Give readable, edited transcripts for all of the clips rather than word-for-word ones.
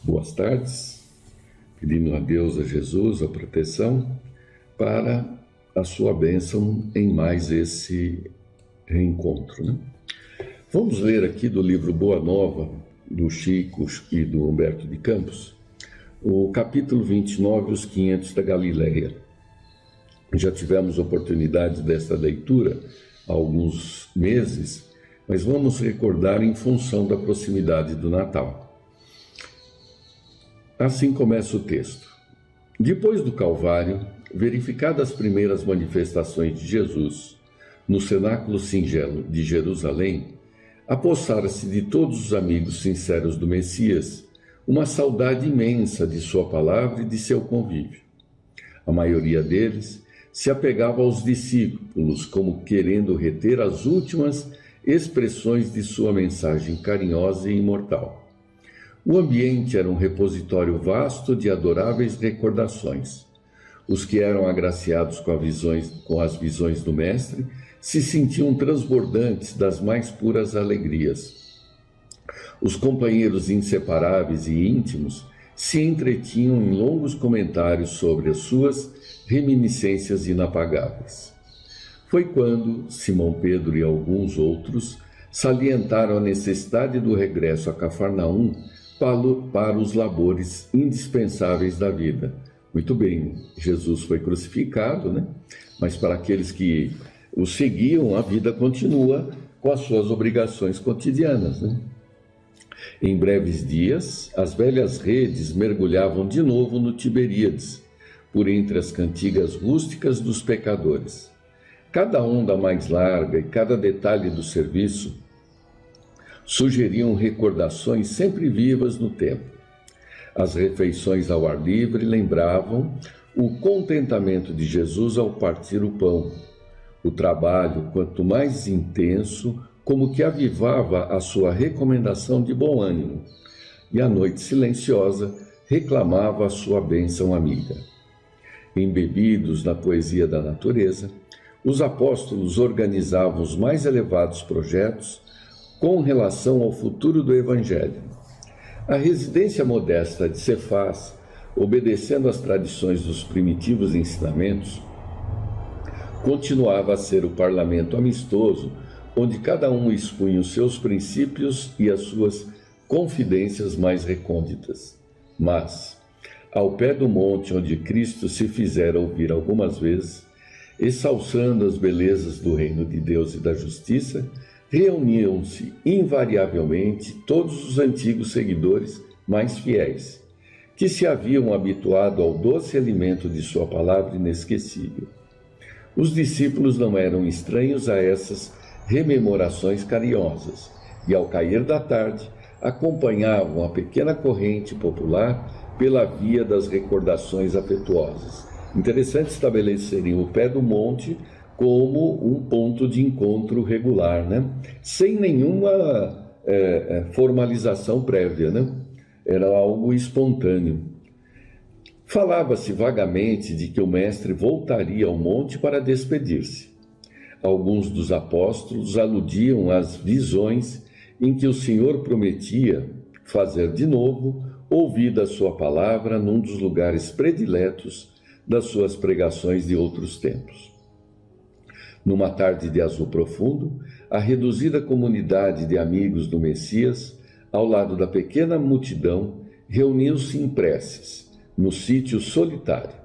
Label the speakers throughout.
Speaker 1: boas tardes, pedindo a Deus, a Jesus, a proteção para a sua bênção em mais esse reencontro, né? Vamos ler aqui do livro Boa Nova, do Chico e do Humberto de Campos, o capítulo 29, os 500 da Galileia. Já tivemos oportunidade desta leitura há alguns meses, mas vamos recordar em função da proximidade do Natal. Assim começa o texto. Depois do Calvário, verificadas as primeiras manifestações de Jesus no cenáculo singelo de Jerusalém, apossara-se de todos os amigos sinceros do Messias uma saudade imensa de sua palavra e de seu convívio. A maioria deles se apegava aos discípulos como querendo reter as últimas expressões de sua mensagem carinhosa e imortal. O ambiente era um repositório vasto de adoráveis recordações. Os que eram agraciados com as visões do Mestre se sentiam transbordantes das mais puras alegrias. Os companheiros inseparáveis e íntimos se entretinham em longos comentários sobre as suas reminiscências inapagáveis. Foi quando Simão Pedro e alguns outros salientaram a necessidade do regresso a Cafarnaum para os labores indispensáveis da vida. Muito bem, Jesus foi crucificado, né? Mas para aqueles que o seguiam, a vida continua com as suas obrigações cotidianas, né? Em breves dias, as velhas redes mergulhavam de novo no Tiberíades, por entre as cantigas rústicas dos pecadores. Cada onda mais larga e cada detalhe do serviço sugeriam recordações sempre vivas no tempo. As refeições ao ar livre lembravam o contentamento de Jesus ao partir o pão. O trabalho, quanto mais intenso, como que avivava a sua recomendação de bom ânimo, e a noite silenciosa reclamava a sua bênção amiga. Embebidos na poesia da natureza, os apóstolos organizavam os mais elevados projetos com relação ao futuro do Evangelho. A residência modesta de Cefás, obedecendo às tradições dos primitivos ensinamentos, continuava a ser o parlamento amistoso, onde cada um expunha os seus princípios e as suas confidências mais recônditas. Mas, ao pé do monte onde Cristo se fizera ouvir algumas vezes, exalçando as belezas do reino de Deus e da justiça, reuniam-se invariavelmente todos os antigos seguidores mais fiéis, que se haviam habituado ao doce alimento de sua palavra inesquecível. Os discípulos não eram estranhos a essas rememorações carinhosas, e ao cair da tarde, acompanhavam a pequena corrente popular pela via das recordações afetuosas. Interessante estabelecerem o pé do monte como um ponto de encontro regular, né? Sem nenhuma formalização prévia, né? Era algo espontâneo. Falava-se vagamente de que o mestre voltaria ao monte para despedir-se. Alguns dos apóstolos aludiam às visões em que o Senhor prometia fazer de novo ouvida a sua palavra num dos lugares prediletos das suas pregações de outros tempos. Numa tarde de azul profundo, a reduzida comunidade de amigos do Messias, ao lado da pequena multidão, reuniu-se em preces, no sítio solitário.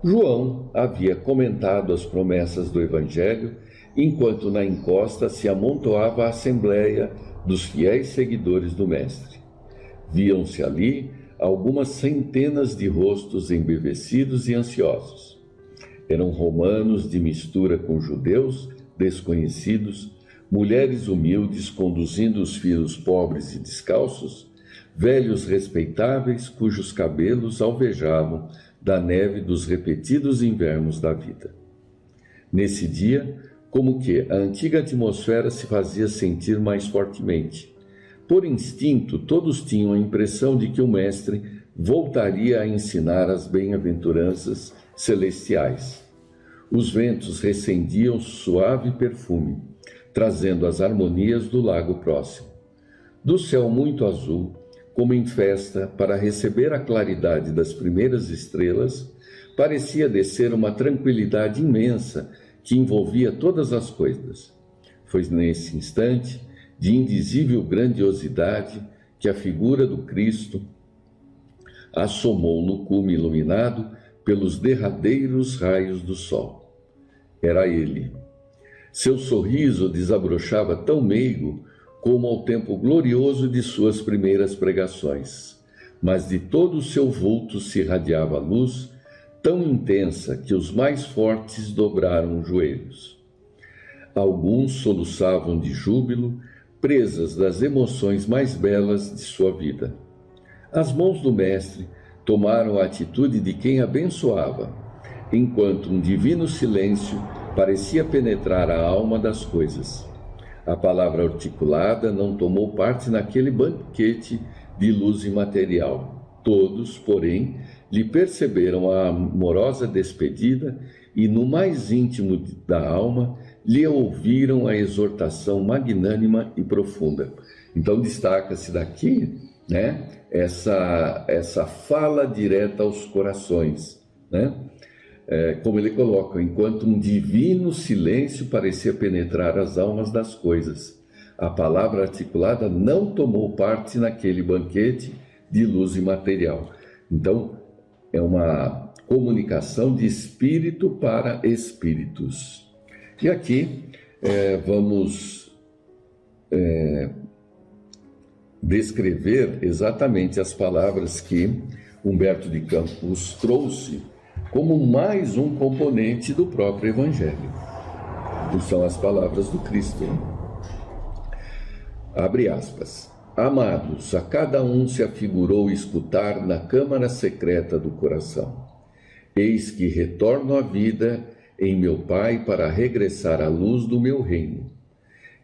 Speaker 1: João havia comentado as promessas do Evangelho, enquanto na encosta se amontoava a assembleia dos fiéis seguidores do Mestre. Viam-se ali algumas centenas de rostos embevecidos e ansiosos. Eram romanos de mistura com judeus desconhecidos, mulheres humildes conduzindo os filhos pobres e descalços, velhos respeitáveis cujos cabelos alvejavam da neve dos repetidos invernos da vida. Nesse dia, como que a antiga atmosfera se fazia sentir mais fortemente. Por instinto, todos tinham a impressão de que o Mestre voltaria a ensinar as bem-aventuranças celestiais. Os ventos recendiam suave perfume, trazendo as harmonias do lago próximo. Do céu muito azul, como em festa, para receber a claridade das primeiras estrelas, parecia descer uma tranquilidade imensa que envolvia todas as coisas. Foi nesse instante, de indizível grandiosidade, que a figura do Cristo assomou no cume iluminado pelos derradeiros raios do sol. Era ele. Seu sorriso desabrochava tão meigo como ao tempo glorioso de suas primeiras pregações, mas de todo o seu vulto se irradiava a luz tão intensa que os mais fortes dobraram os joelhos. Alguns soluçavam de júbilo, presas das emoções mais belas de sua vida. As mãos do Mestre tomaram a atitude de quem abençoava, enquanto um divino silêncio parecia penetrar a alma das coisas. A palavra articulada não tomou parte naquele banquete de luz imaterial. Todos, porém, lhe perceberam a amorosa despedida e, no mais íntimo da alma, lhe ouviram a exortação magnânima e profunda. Então, destaca-se daqui, né, essa fala direta aos corações, né? Como ele coloca, enquanto um divino silêncio parecia penetrar as almas das coisas. A palavra articulada não tomou parte naquele banquete de luz imaterial. Então, é uma comunicação de espírito para espíritos. E aqui vamos descrever exatamente as palavras que Humberto de Campos trouxe como mais um componente do próprio Evangelho, que são as palavras do Cristo. Abre aspas. Amados, a cada um se afigurou escutar na câmara secreta do coração. Eis que retorno à vida em meu Pai para regressar à luz do meu reino.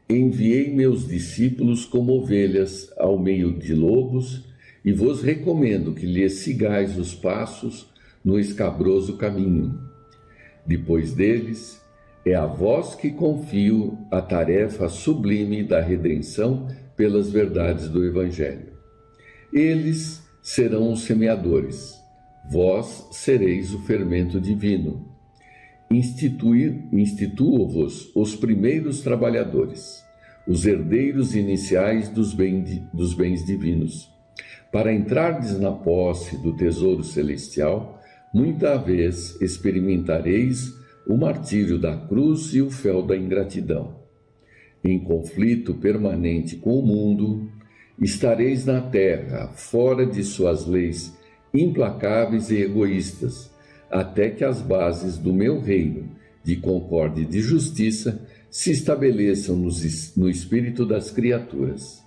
Speaker 1: Enviei meus discípulos como ovelhas ao meio de lobos e vos recomendo que lhes sigais os passos no escabroso caminho. Depois deles, é a vós que confio a tarefa sublime da redenção pelas verdades do Evangelho. Eles serão os semeadores, vós sereis o fermento divino. Instituo-vos os primeiros trabalhadores, os herdeiros iniciais dos bens divinos. Para entrardes na posse do tesouro celestial, muita vez experimentareis o martírio da cruz e o fel da ingratidão. Em conflito permanente com o mundo, estareis na terra, fora de suas leis implacáveis e egoístas, até que as bases do meu reino de concórdia e de justiça se estabeleçam no espírito das criaturas.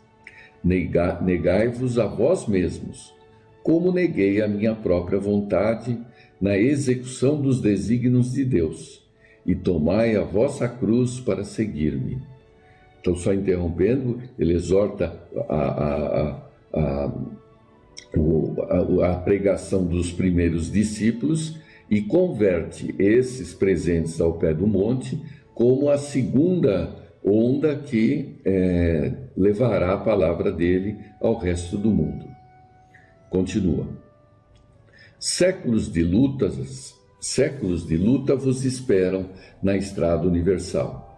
Speaker 1: Negai-vos a vós mesmos, como neguei a minha própria vontade na execução dos desígnios de Deus, e tomai a vossa cruz para seguir-me. Então, só interrompendo, ele exorta a pregação dos primeiros discípulos e converte esses presentes ao pé do monte como a segunda onda que levará a palavra dele ao resto do mundo. Continua. Séculos de luta vos esperam na estrada universal.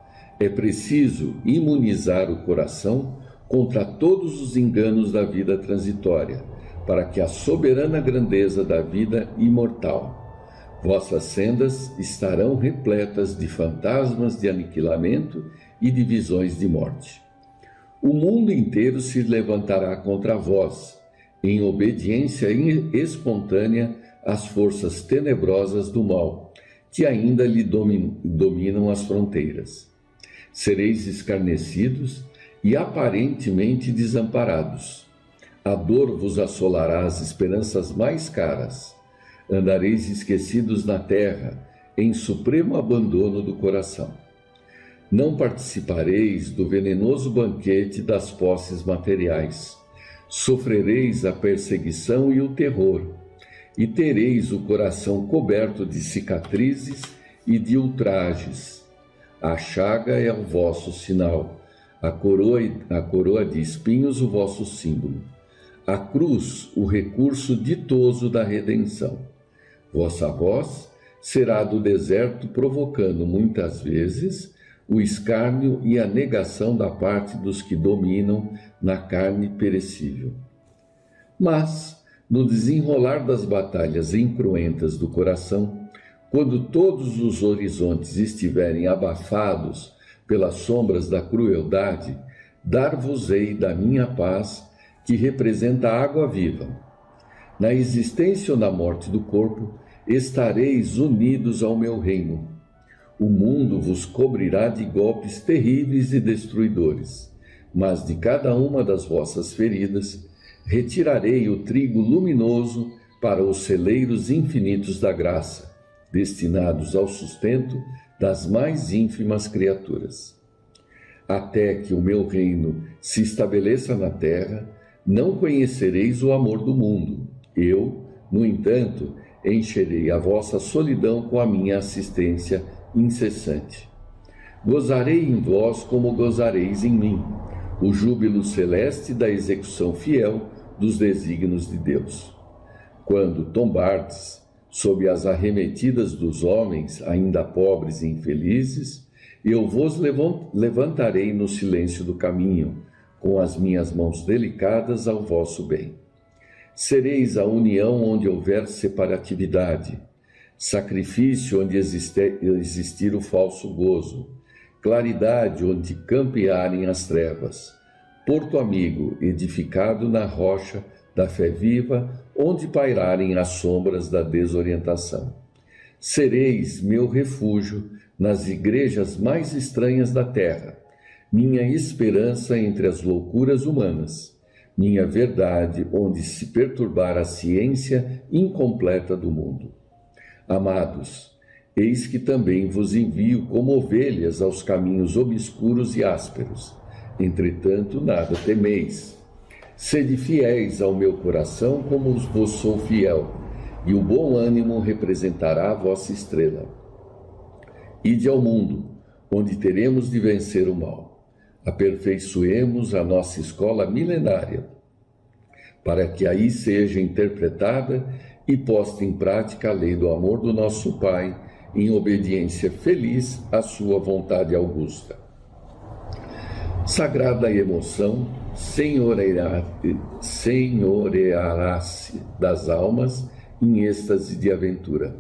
Speaker 1: É preciso imunizar o coração contra todos os enganos da vida transitória, para que a soberana grandeza da vida imortal. Vossas sendas estarão repletas de fantasmas de aniquilamento e de visões de morte. O mundo inteiro se levantará contra vós, em obediência espontânea às forças tenebrosas do mal, que ainda lhe dominam as fronteiras. Sereis escarnecidos e aparentemente desamparados. A dor vos assolará as esperanças mais caras. Andareis esquecidos na terra, em supremo abandono do coração. Não participareis do venenoso banquete das posses materiais. Sofrereis a perseguição e o terror, e tereis o coração coberto de cicatrizes e de ultrajes. A chaga é o vosso sinal, a coroa de espinhos o vosso símbolo. a cruz o recurso ditoso da redenção. Vossa voz será do deserto, provocando muitas vezes o escárnio e a negação da parte dos que dominam na carne perecível. Mas, no desenrolar das batalhas incruentas do coração, quando todos os horizontes estiverem abafados pelas sombras da crueldade, dar-vos-ei da minha paz, que representa a água viva. Na existência ou na morte do corpo, estareis unidos ao meu reino. O mundo vos cobrirá de golpes terríveis e destruidores, mas de cada uma das vossas feridas retirarei o trigo luminoso para os celeiros infinitos da graça, destinados ao sustento das mais ínfimas criaturas. Até que o meu reino se estabeleça na terra, não conhecereis o amor do mundo. Eu, no entanto, encherei a vossa solidão com a minha assistência incessante. Gozarei em vós como gozareis em mim, o júbilo celeste da execução fiel dos desígnios de Deus. Quando tombardes sob as arremetidas dos homens, ainda pobres e infelizes, eu vos levantarei no silêncio do caminho, com as minhas mãos delicadas ao vosso bem. Sereis a união onde houver separatividade, sacrifício onde existir o falso gozo, claridade onde campearem as trevas, porto amigo edificado na rocha da fé viva, onde pairarem as sombras da desorientação. Sereis meu refúgio nas igrejas mais estranhas da terra, minha esperança entre as loucuras humanas, minha verdade onde se perturbar a ciência incompleta do mundo. Amados, eis que também vos envio como ovelhas aos caminhos obscuros e ásperos. Entretanto, nada temeis. Sede fiéis ao meu coração como vos sou fiel, e o bom ânimo representará a vossa estrela. Ide ao mundo, onde teremos de vencer o mal. Aperfeiçoemos a nossa escola milenária, para que aí seja interpretada e posta em prática a lei do amor do nosso Pai, em obediência feliz à sua vontade augusta. Sagrada emoção senhoreará-se das almas em êxtase de aventura.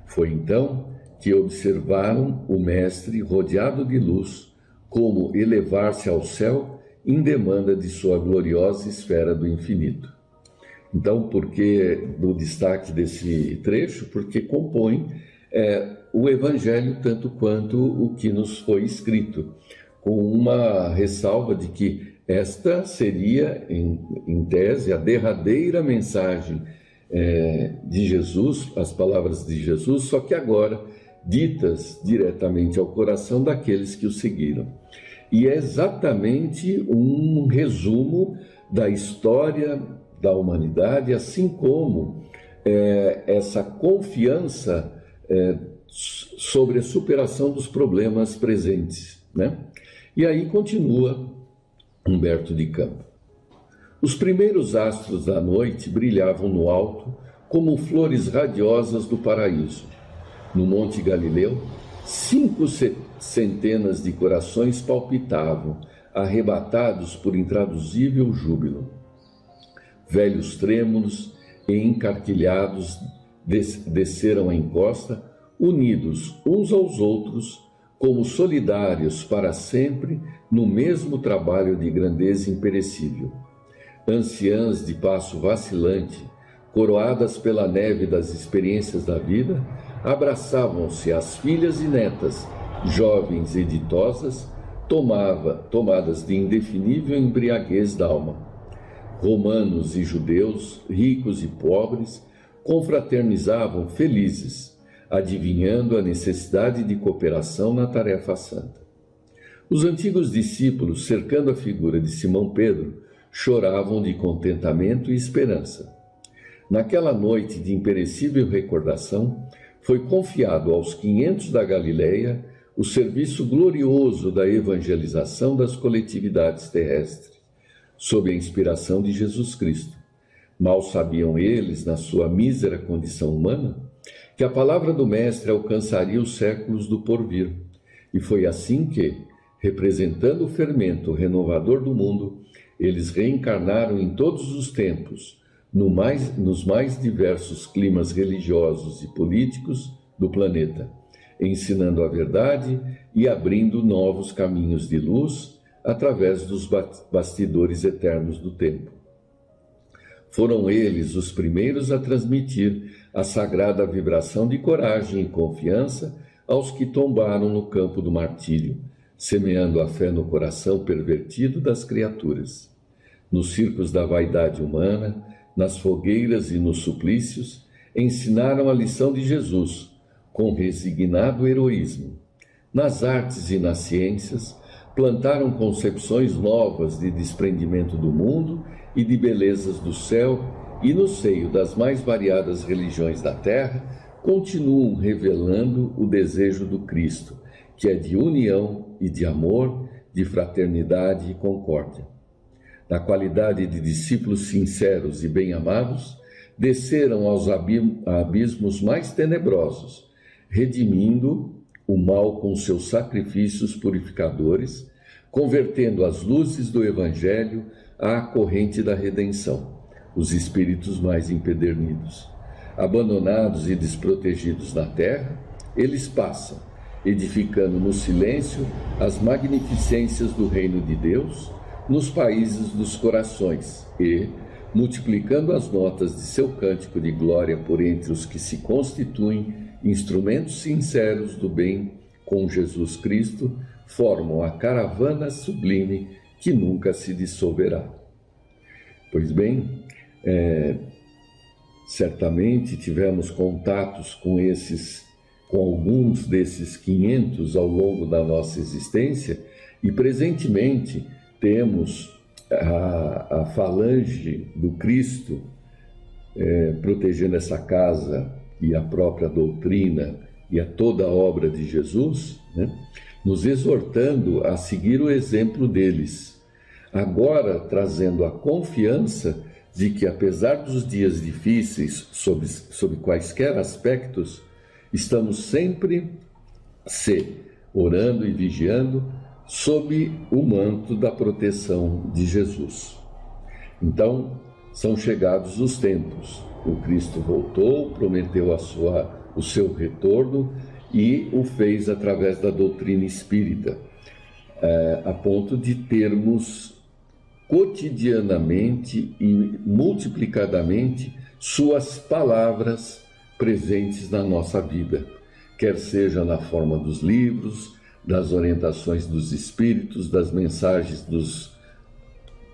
Speaker 1: Foi então que observaram o Mestre rodeado de luz, como elevar-se ao céu em demanda de sua gloriosa esfera do infinito. Então, por que do destaque desse trecho? Porque compõe o Evangelho tanto quanto o que nos foi escrito, com uma ressalva de que esta seria, em tese, a derradeira mensagem de Jesus, as palavras de Jesus, só que agora ditas diretamente ao coração daqueles que o seguiram. E é exatamente um resumo da história da humanidade, assim como essa confiança sobre a superação dos problemas presentes, né? E aí continua Humberto de Campos. Os primeiros astros da noite brilhavam no alto como flores radiosas do paraíso. No Monte Galileu, 5 centenas de corações palpitavam, arrebatados por intraduzível júbilo. Velhos trêmulos e encarquilhados desceram a encosta, unidos uns aos outros, como solidários para sempre no mesmo trabalho de grandeza imperecível. Anciãs de passo vacilante, coroadas pela neve das experiências da vida, abraçavam-se as filhas e netas, jovens e ditosas, tomadas de indefinível embriaguez d'alma. Romanos e judeus, ricos e pobres, confraternizavam felizes, adivinhando a necessidade de cooperação na tarefa santa. Os antigos discípulos, cercando a figura de Simão Pedro, choravam de contentamento e esperança. Naquela noite de imperecível recordação, foi confiado aos 500 da Galileia o serviço glorioso da evangelização das coletividades terrestres. sob a inspiração de Jesus Cristo. Mal sabiam eles, na sua mísera condição humana, que a palavra do Mestre alcançaria os séculos do porvir. E foi assim que, representando o fermento renovador do mundo, eles reencarnaram em todos os tempos, nos mais diversos climas religiosos e políticos do planeta, ensinando a verdade e abrindo novos caminhos de luz através dos bastidores eternos do tempo. Foram eles os primeiros a transmitir a sagrada vibração de coragem e confiança aos que tombaram no campo do martírio, semeando a fé no coração pervertido das criaturas. Nos circos da vaidade humana, nas fogueiras e nos suplícios, ensinaram a lição de Jesus, com resignado heroísmo. Nas artes e nas ciências, plantaram concepções novas de desprendimento do mundo e de belezas do céu, e no seio das mais variadas religiões da terra, continuam revelando o desejo do Cristo, que é de união e de amor, de fraternidade e concórdia. Na qualidade de discípulos sinceros e bem-amados, desceram aos abismos mais tenebrosos, redimindo o mal com seus sacrifícios purificadores, convertendo as luzes do Evangelho à corrente da redenção, os espíritos mais empedernidos. Abandonados e desprotegidos na terra, eles passam, edificando no silêncio as magnificências do reino de Deus nos países dos corações e, multiplicando as notas de seu cântico de glória por entre os que se constituem instrumentos sinceros do bem com Jesus Cristo, formam a caravana sublime que nunca se dissolverá. Pois bem, certamente tivemos contatos com alguns desses 500 ao longo da nossa existência e presentemente temos a falange do Cristo protegendo essa casa e a própria doutrina e a toda a obra de Jesus, né? Nos exortando a seguir o exemplo deles, agora trazendo a confiança de que, apesar dos dias difíceis, sob quaisquer aspectos, estamos sempre orando e vigiando sob o manto da proteção de Jesus. Então, são chegados os tempos. O Cristo voltou, prometeu o seu retorno e o fez através da doutrina espírita, a ponto de termos cotidianamente e multiplicadamente suas palavras presentes na nossa vida, quer seja na forma dos livros, das orientações dos espíritos, das mensagens dos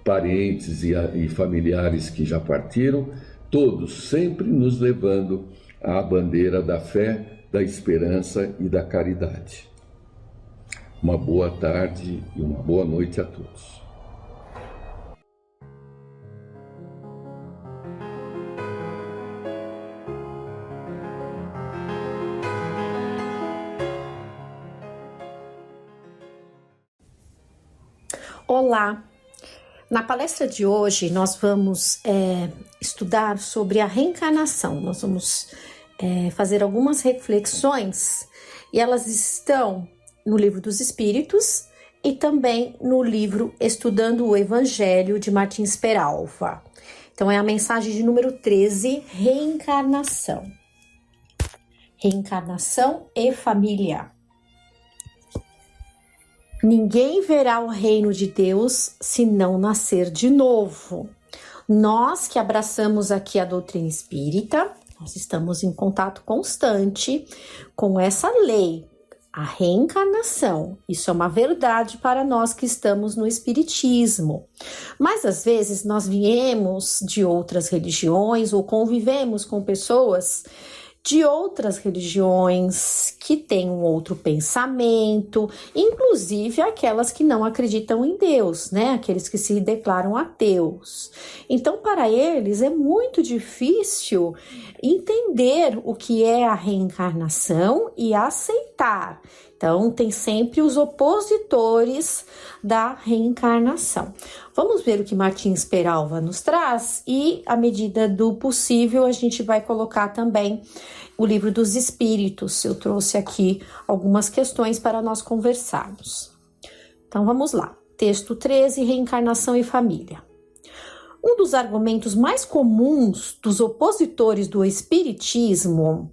Speaker 1: parentes e familiares que já partiram, todos sempre nos levando à bandeira da fé, da esperança e da caridade. Uma boa tarde e uma boa noite a todos.
Speaker 2: Olá! Na palestra de hoje nós vamos estudar sobre a reencarnação. Nós vamos fazer algumas reflexões e elas estão no Livro dos Espíritos e também no livro Estudando o Evangelho de Martins Peralva. Então é a mensagem de número 13, Reencarnação. Reencarnação e família. Ninguém verá o reino de Deus se não nascer de novo. Nós que abraçamos aqui a doutrina espírita, nós estamos em contato constante com essa lei, a reencarnação. Isso é uma verdade para nós que estamos no espiritismo. Mas às vezes nós viemos de outras religiões ou convivemos com pessoas de outras religiões que têm um outro pensamento, inclusive aquelas que não acreditam em Deus, né? Aqueles que se declaram ateus. Então, para eles é muito difícil entender o que é a reencarnação e aceitar Então, tem sempre os opositores da reencarnação. Vamos ver o que Martins Peralva nos traz e, à medida do possível, a gente vai colocar também o Livro dos Espíritos. Eu trouxe aqui algumas questões para nós conversarmos. Então, vamos lá. Texto 13, Reencarnação e Família. Um dos argumentos mais comuns dos opositores do Espiritismo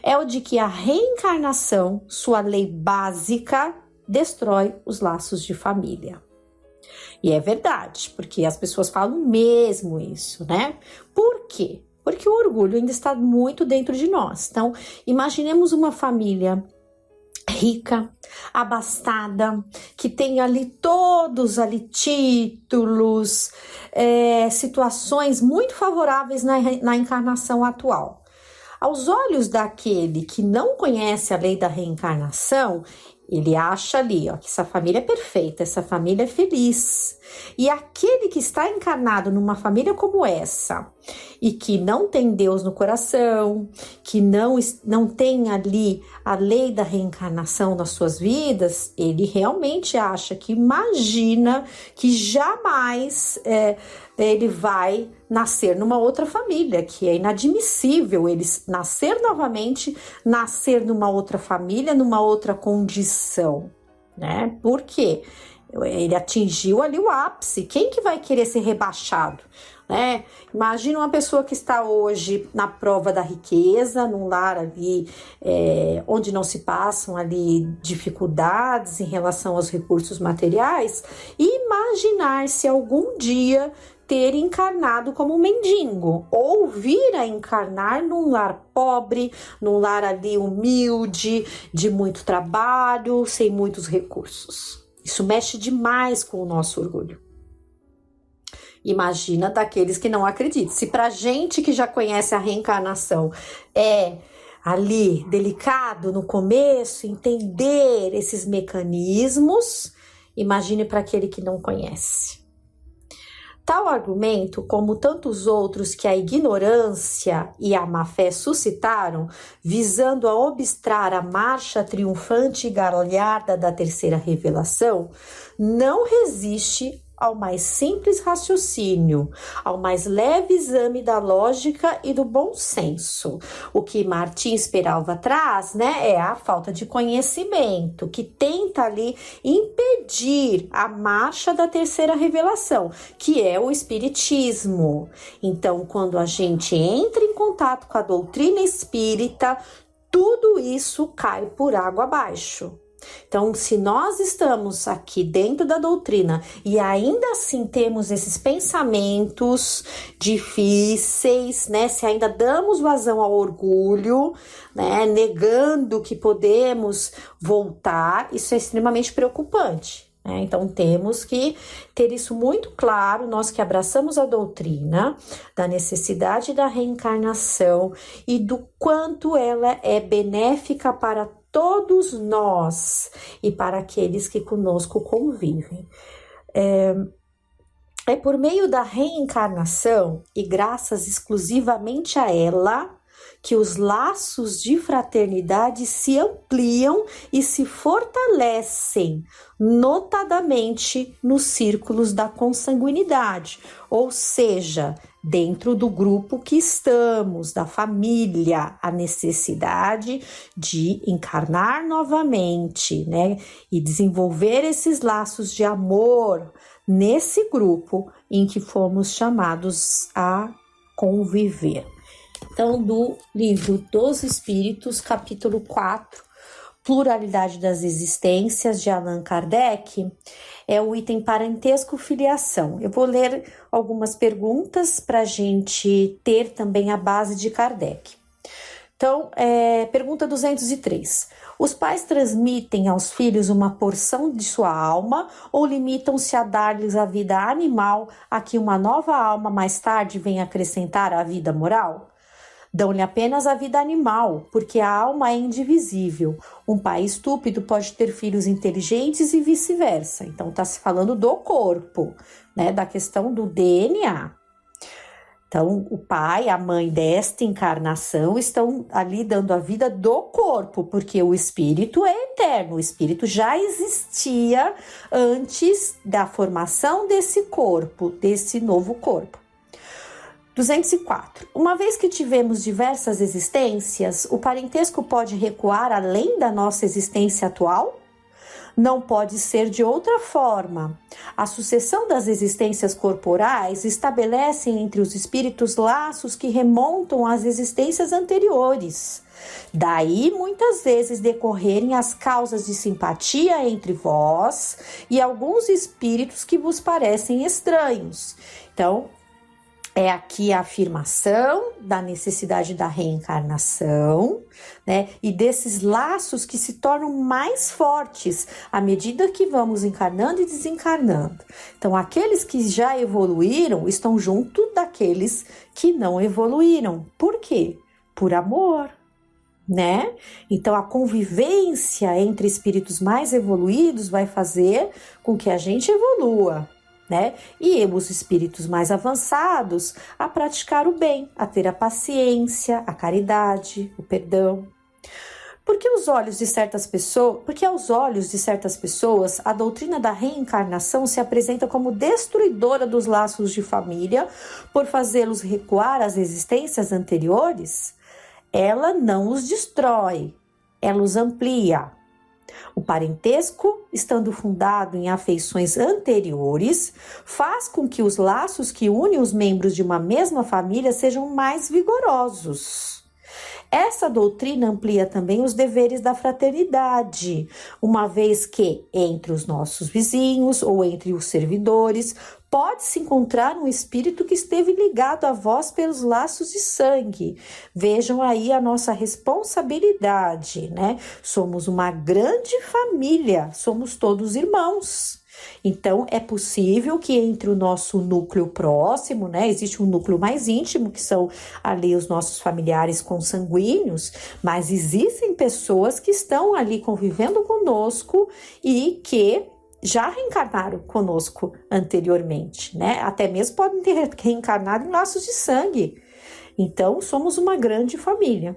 Speaker 2: é o de que a reencarnação, sua lei básica, destrói os laços de família. E é verdade, porque as pessoas falam mesmo isso, né? Por quê? Porque o orgulho ainda está muito dentro de nós. Então, imaginemos uma família rica, abastada, que tem ali todos ali títulos, situações muito favoráveis na encarnação atual. Aos olhos daquele que não conhece a lei da reencarnação, ele acha ali, ó, que essa família é perfeita, essa família é feliz. E aquele que está encarnado numa família como essa, e que não tem Deus no coração, que não tem ali a lei da reencarnação nas suas vidas, ele realmente acha que imagina que jamais ele vai nascer numa outra família, que é inadmissível ele nascer novamente, nascer numa outra família, numa outra condição, né? Por quê? Ele atingiu ali o ápice. Quem que vai querer ser rebaixado? Né? Imagina uma pessoa que está hoje na prova da riqueza, num lar ali onde não se passam ali dificuldades em relação aos recursos materiais, e imaginar se algum dia ter encarnado como um mendigo, ou vir a encarnar num lar pobre, num lar ali humilde, de muito trabalho, sem muitos recursos. Isso mexe demais com o nosso orgulho. Imagina daqueles que não acreditam. Se pra gente que já conhece a reencarnação é ali delicado no começo entender esses mecanismos, imagine para aquele que não conhece. Tal argumento, como tantos outros que a ignorância e a má-fé suscitaram, visando a obstrar a marcha triunfante e galharda da terceira revelação, não resiste ao mais simples raciocínio, ao mais leve exame da lógica e do bom senso. O que Martins Peralva traz, né, é a falta de conhecimento, que tenta ali impedir a marcha da terceira revelação, que é o espiritismo. Então, quando a gente entra em contato com a doutrina espírita, tudo isso cai por água abaixo. Então, se nós estamos aqui dentro da doutrina e ainda assim temos esses pensamentos difíceis, né? Se ainda damos vazão ao orgulho, né? Negando que podemos voltar, isso é extremamente preocupante. Então, temos que ter isso muito claro, nós que abraçamos a doutrina da necessidade da reencarnação e do quanto ela é benéfica para todos nós e para aqueles que conosco convivem. É por meio da reencarnação e graças exclusivamente a ela que os laços de fraternidade se ampliam e se fortalecem, notadamente nos círculos da consanguinidade, ou seja, dentro do grupo que estamos, da família, a necessidade de encarnar novamente, né, e desenvolver esses laços de amor nesse grupo em que fomos chamados a conviver. Então, do Livro dos Espíritos, capítulo 4, Pluralidade das Existências, de Allan Kardec, é o item parentesco-filiação. Eu vou ler algumas perguntas para a gente ter também a base de Kardec. Então, pergunta 203. Os pais transmitem aos filhos uma porção de sua alma ou limitam-se a dar-lhes a vida animal a que uma nova alma mais tarde vem acrescentar à vida moral? Dão-lhe apenas a vida animal, porque a alma é indivisível. Um pai estúpido pode ter filhos inteligentes e vice-versa. Então, está se falando do corpo, né, da questão do DNA. Então, o pai, a mãe desta encarnação estão ali dando a vida do corpo, porque o espírito é eterno, o espírito já existia antes da formação desse corpo, desse novo corpo. 204. Uma vez que tivemos diversas existências, o parentesco pode recuar além da nossa existência atual? Não pode ser de outra forma. A sucessão das existências corporais estabelece entre os espíritos laços que remontam às existências anteriores. Daí, muitas vezes, decorrerem as causas de simpatia entre vós e alguns espíritos que vos parecem estranhos. Então, é aqui a afirmação da necessidade da reencarnação, né? E desses laços que se tornam mais fortes à medida que vamos encarnando e desencarnando. Então, aqueles que já evoluíram estão junto daqueles que não evoluíram. Por quê? Por amor, né? Então, a convivência entre espíritos mais evoluídos vai fazer com que a gente evolua, né? E os espíritos mais avançados a praticar o bem, a ter a paciência, a caridade, o perdão. Porque aos olhos de certas pessoas, a doutrina da reencarnação se apresenta como destruidora dos laços de família por fazê-los recuar às existências anteriores? Ela não os destrói, ela os amplia. O parentesco, estando fundado em afeições anteriores, faz com que os laços que unem os membros de uma mesma família sejam mais vigorosos. Essa doutrina amplia também os deveres da fraternidade, uma vez que entre os nossos vizinhos ou entre os servidores pode-se encontrar um espírito que esteve ligado a vós pelos laços de sangue. Vejam aí a nossa responsabilidade, né? Somos uma grande família, somos todos irmãos. Então, é possível que entre o nosso núcleo próximo, né, existe um núcleo mais íntimo, que são ali os nossos familiares consanguíneos, mas existem pessoas que estão ali convivendo conosco e que já reencarnaram conosco anteriormente, né? Até mesmo podem ter reencarnado em laços de sangue. Então, somos uma grande família.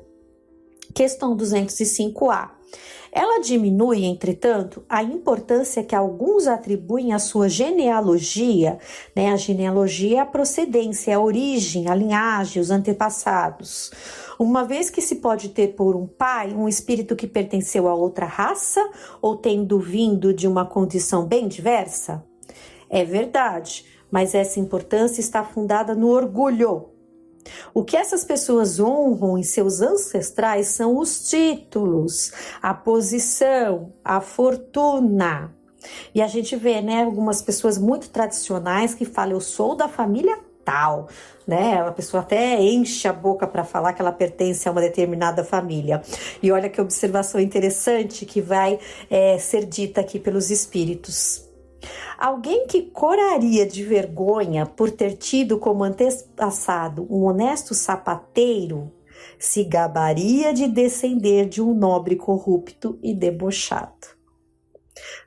Speaker 2: Questão 205A. Ela diminui, entretanto, a importância que alguns atribuem à sua genealogia, né? A genealogia é a procedência, é a origem, a linhagem, os antepassados. Uma vez que se pode ter por um pai um espírito que pertenceu a outra raça ou tendo vindo de uma condição bem diversa? É verdade, mas essa importância está fundada no orgulho. O que essas pessoas honram em seus ancestrais são os títulos, a posição, a fortuna. E a gente vê, né, algumas pessoas muito tradicionais que falam, eu sou da família tal, né? A pessoa até enche a boca para falar que ela pertence a uma determinada família. E olha que observação interessante que vai ser dita aqui pelos espíritos. Alguém que coraria de vergonha por ter tido como antepassado um honesto sapateiro, se gabaria de descender de um nobre corrupto e debochado.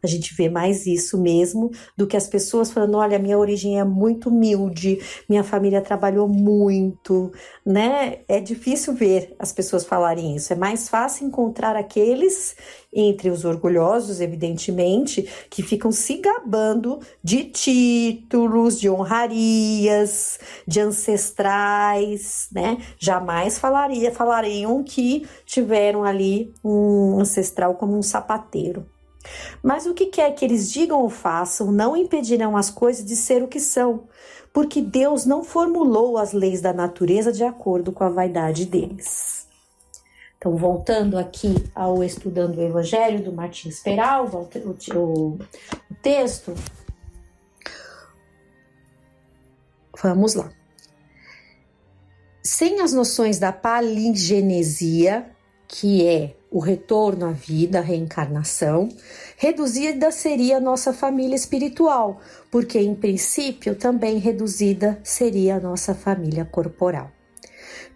Speaker 2: A gente vê mais isso mesmo do que as pessoas falando, olha, minha origem é muito humilde, minha família trabalhou muito, né? É difícil ver as pessoas falarem isso. É mais fácil encontrar aqueles, entre os orgulhosos, evidentemente, que ficam se gabando de títulos, de honrarias, de ancestrais, né? Jamais falariam que tiveram ali um ancestral como um sapateiro. Mas o que quer que eles digam ou façam não impedirão as coisas de ser o que são, porque Deus não formulou as leis da natureza de acordo com a vaidade deles. Então, voltando aqui ao Estudando o Evangelho, do Martins Peralva, o texto, vamos lá. Sem as noções da palingenesia, que é o retorno à vida, a reencarnação, reduzida seria a nossa família espiritual, porque em princípio também reduzida seria a nossa família corporal.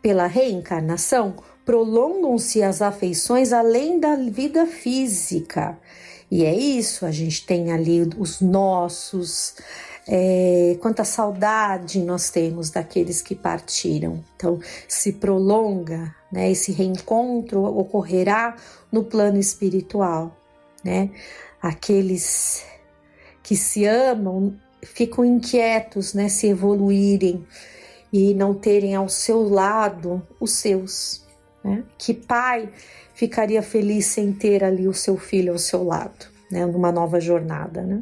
Speaker 2: Pela reencarnação, prolongam-se as afeições além da vida física. E é isso, a gente tem ali os nossos, quanta saudade nós temos daqueles que partiram. Então, se prolonga, né? Esse reencontro ocorrerá no plano espiritual, né? Aqueles que se amam ficam inquietos, né? Se evoluírem e não terem ao seu lado os seus, né? Que pai ficaria feliz sem ter ali o seu filho ao seu lado, né? Numa nova jornada, né?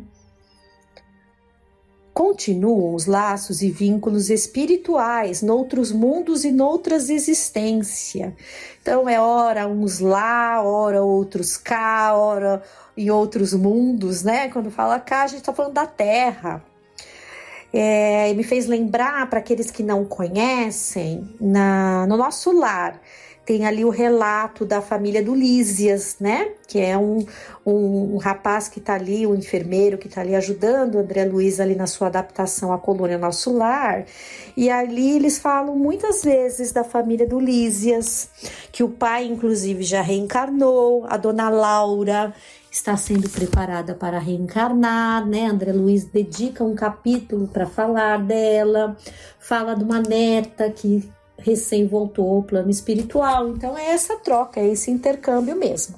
Speaker 2: Continuam os laços e vínculos espirituais noutros mundos e noutras existências. Então é ora uns lá, ora outros cá, ora em outros mundos, né? Quando fala cá, a gente está falando da Terra. Me fez lembrar, para aqueles que não conhecem, no nosso lar, tem ali o relato da família do Lísias, né? Que é um rapaz que está ali, um enfermeiro que está ali ajudando o André Luiz ali na sua adaptação à colônia Nosso Lar. E ali eles falam muitas vezes da família do Lísias, que o pai, inclusive, já reencarnou, a dona Laura está sendo preparada para reencarnar, né? André Luiz dedica um capítulo para falar dela, fala de uma neta que recém voltou ao plano espiritual. Então é essa troca, é esse intercâmbio mesmo.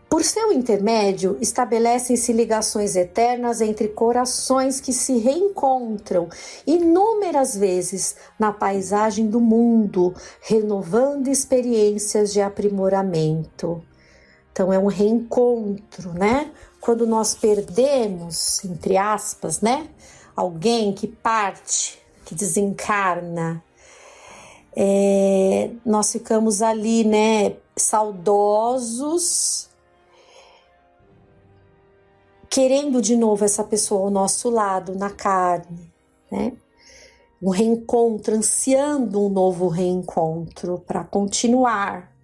Speaker 2: Por seu intermédio, estabelecem-se ligações eternas entre corações que se reencontram inúmeras vezes na paisagem do mundo, renovando experiências de aprimoramento. Então é um reencontro, né? Quando nós perdemos, entre aspas, né? Alguém que parte, que desencarna, nós ficamos ali, né? Saudosos, querendo de novo essa pessoa ao nosso lado, na carne, né? Um reencontro, ansiando um novo reencontro para continuar.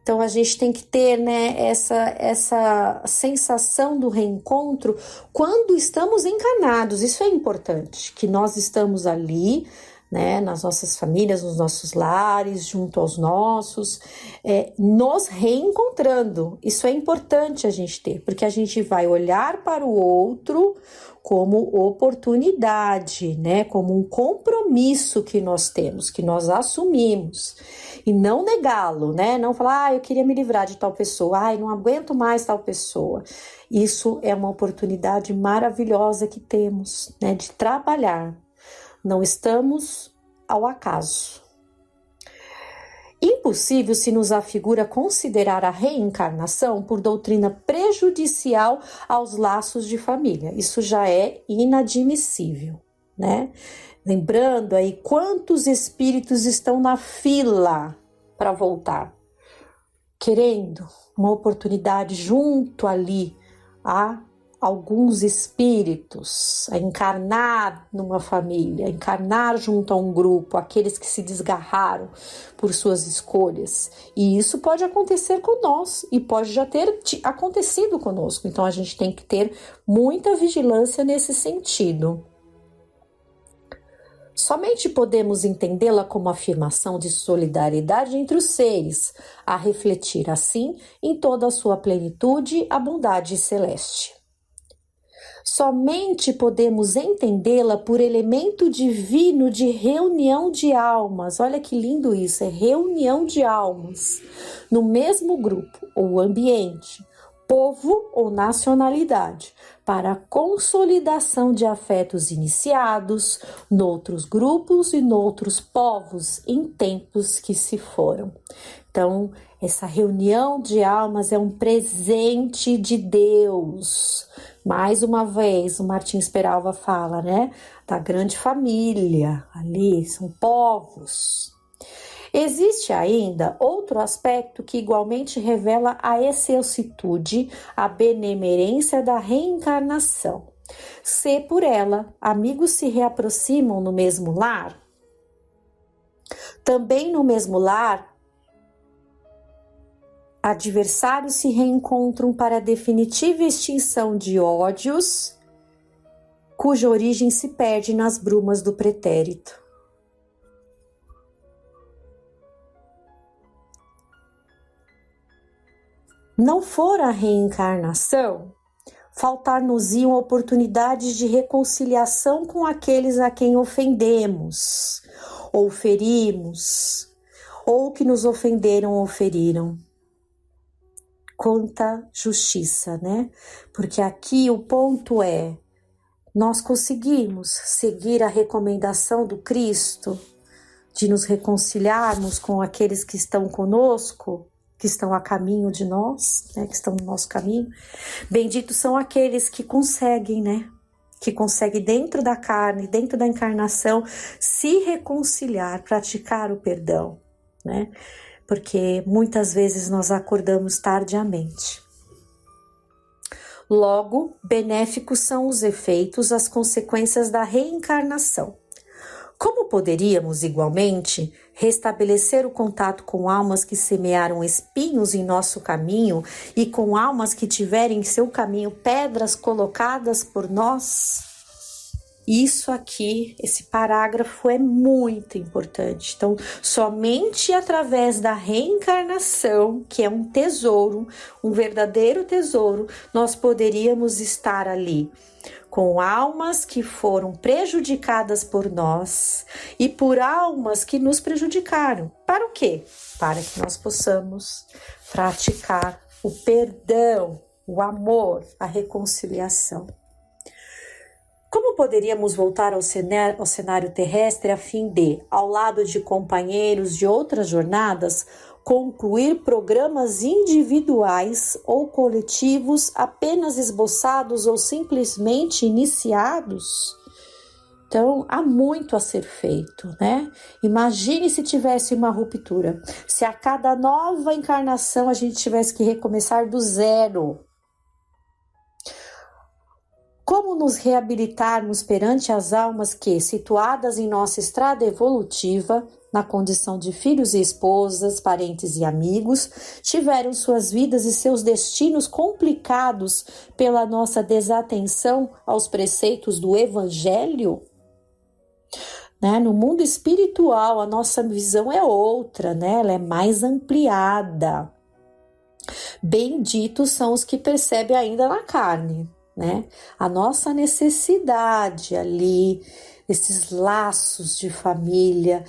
Speaker 2: Então a gente tem que ter, né, essa sensação do reencontro quando estamos encarnados. Isso é importante, que nós estamos ali, né, nas nossas famílias, nos nossos lares, junto aos nossos, nos reencontrando. Isso é importante a gente ter, porque a gente vai olhar para o outro como oportunidade, né, como um compromisso que nós temos, que nós assumimos, e não negá-lo, né, não falar, eu queria me livrar de tal pessoa, não aguento mais tal pessoa. Isso é uma oportunidade maravilhosa que temos, né, de trabalhar. Não estamos ao acaso. Impossível se nos afigura considerar a reencarnação por doutrina prejudicial aos laços de família. Isso já é inadmissível, né? Lembrando aí quantos espíritos estão na fila para voltar, querendo uma oportunidade junto ali a alguns espíritos, a encarnar numa família, a encarnar junto a um grupo, aqueles que se desgarraram por suas escolhas. E isso pode acontecer com nós e pode já ter acontecido conosco. Então a gente tem que ter muita vigilância nesse sentido. Somente podemos entendê-la como afirmação de solidariedade entre os seres, a refletir assim em toda a sua plenitude a bondade celeste. Somente podemos entendê-la por elemento divino de reunião de almas. Olha que lindo isso, é reunião de almas no mesmo grupo ou ambiente, povo ou nacionalidade, para a consolidação de afetos iniciados noutros grupos e noutros povos em tempos que se foram. Então, essa reunião de almas é um presente de Deus. Mais uma vez, o Martins Peralva fala, né, da grande família, ali são povos. Existe ainda outro aspecto que igualmente revela a excelsitude, a benemerência da reencarnação. Se por ela amigos se reaproximam no mesmo lar, também no mesmo lar, adversários se reencontram para a definitiva extinção de ódios, cuja origem se perde nas brumas do pretérito. Não fora a reencarnação, faltar-nos-iam oportunidades de reconciliação com aqueles a quem ofendemos, ou ferimos, ou que nos ofenderam ou feriram. Quanta justiça, né? Porque aqui o ponto é, nós conseguimos seguir a recomendação do Cristo de nos reconciliarmos com aqueles que estão conosco, que estão a caminho de nós, né, que estão no nosso caminho. Benditos são aqueles que conseguem, né, que conseguem dentro da carne, dentro da encarnação, se reconciliar, praticar o perdão, né, porque muitas vezes nós acordamos tardiamente. Logo, benéficos são os efeitos, as consequências da reencarnação. Como poderíamos, igualmente, restabelecer o contato com almas que semearam espinhos em nosso caminho e com almas que tiverem em seu caminho pedras colocadas por nós? Isso aqui, esse parágrafo é muito importante. Então, somente através da reencarnação, que é um tesouro, um verdadeiro tesouro, nós poderíamos estar ali com almas que foram prejudicadas por nós e por almas que nos prejudicaram. Para o quê? Para que nós possamos praticar o perdão, o amor, a reconciliação. Como poderíamos voltar ao cenário terrestre a fim de, ao lado de companheiros de outras jornadas, concluir programas individuais ou coletivos apenas esboçados ou simplesmente iniciados? Então, há muito a ser feito, né? Imagine se tivesse uma ruptura, se a cada nova encarnação a gente tivesse que recomeçar do zero. Como nos reabilitarmos perante as almas que, situadas em nossa estrada evolutiva, na condição de filhos e esposas, parentes e amigos, tiveram suas vidas e seus destinos complicados pela nossa desatenção aos preceitos do Evangelho? Né? No mundo espiritual, a nossa visão é outra, né? Ela é mais ampliada. Benditos são os que percebem ainda na carne, né? A nossa necessidade ali, esses laços de família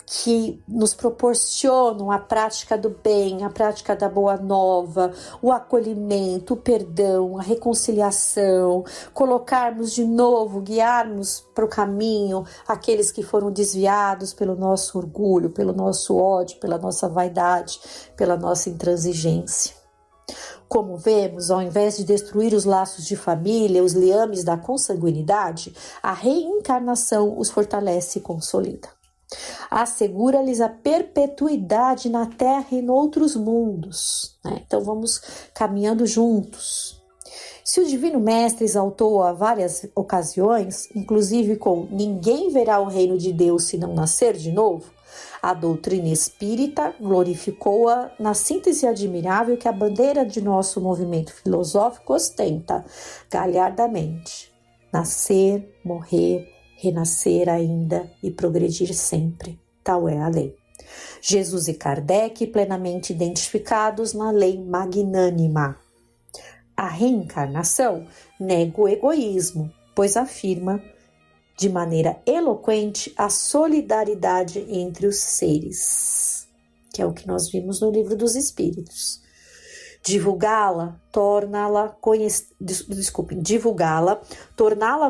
Speaker 2: que nos proporcionam a prática do bem, a prática da boa nova, o acolhimento, o perdão, a reconciliação, colocarmos de novo, guiarmos para o caminho aqueles que foram desviados pelo nosso orgulho, pelo nosso ódio, pela nossa vaidade, pela nossa intransigência. Como vemos, ao invés de destruir os laços de família, os liames da consanguinidade, a reencarnação os fortalece e consolida. Assegura-lhes a perpetuidade na Terra e em outros mundos, né? Então vamos caminhando juntos. Se o Divino Mestre exaltou a várias ocasiões, inclusive com ninguém verá o reino de Deus se não nascer de novo, a doutrina espírita glorificou-a na síntese admirável que a bandeira de nosso movimento filosófico ostenta galhardamente: nascer, morrer, renascer ainda e progredir sempre. Tal é a lei. Jesus e Kardec plenamente identificados na lei magnânima. A reencarnação nega o egoísmo, pois afirma de maneira eloquente a solidariedade entre os seres, que é o que nós vimos no Livro dos Espíritos. Divulgá-la, torná-la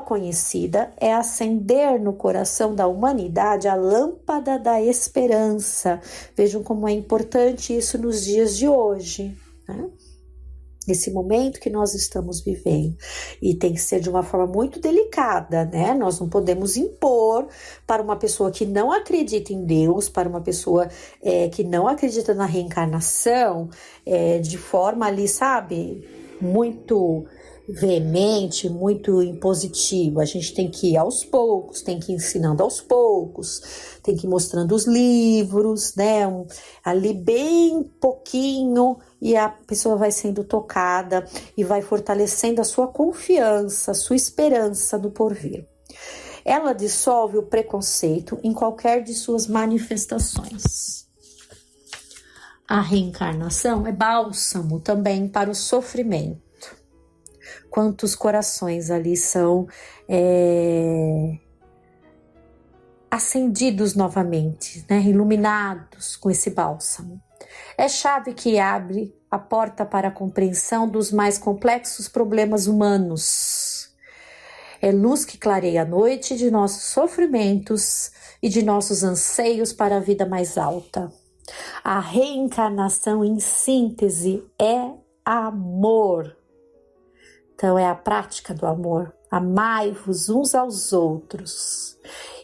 Speaker 2: conhecida é acender no coração da humanidade a lâmpada da esperança. Vejam como é importante isso nos dias de hoje, né? Nesse momento que nós estamos vivendo. E tem que ser de uma forma muito delicada, né? Nós não podemos impor para uma pessoa que não acredita em Deus, para uma pessoa que não acredita na reencarnação, de forma ali, sabe, muito veemente, muito impositiva. A gente tem que ir aos poucos, tem que ir ensinando aos poucos, tem que ir mostrando os livros, né? Ali bem pouquinho, e a pessoa vai sendo tocada e vai fortalecendo a sua confiança, a sua esperança no porvir. Ela dissolve o preconceito em qualquer de suas manifestações. A reencarnação é bálsamo também para o sofrimento. quantos corações ali são acendidos novamente, né? Iluminados com esse bálsamo. É chave que abre a porta para a compreensão dos mais complexos problemas humanos. É luz que clareia a noite de nossos sofrimentos e de nossos anseios para a vida mais alta. A reencarnação, em síntese, é amor. Então, é a prática do amor. Amai-vos uns aos outros.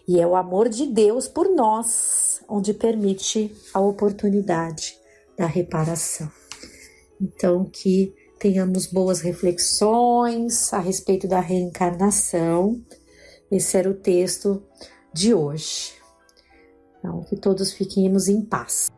Speaker 2: E é o amor de Deus por nós, onde permite a oportunidade da reparação. Então, que tenhamos boas reflexões a respeito da reencarnação. Esse era o texto de hoje. Então, que todos fiquemos em paz.